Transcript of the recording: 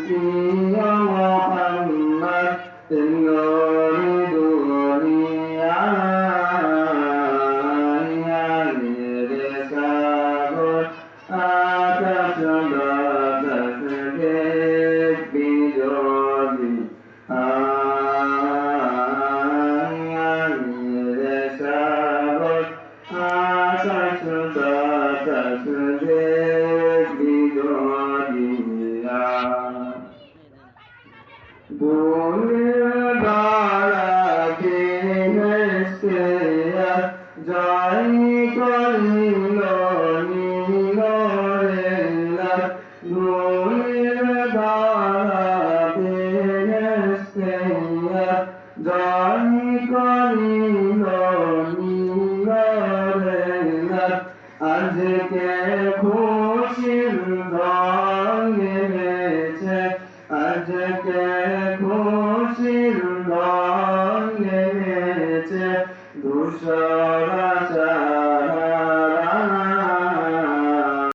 প্রিয় মোহাম্মদ নূরি দুনিয়ায় আলির সাগর আকাশ বাতাস দেখবি যদি আলির সাগর আকাশ বাতাস দেখবি যদি ভুলের দ্বারাকে হেসে জয় করিল নীলরেলা ভুলের দ্বারাকে হেসে জয় করিল নীলরেলা আজকে খুশির রঙে মেছে আজকে খুশির রঙে মেছে ধূসর আশা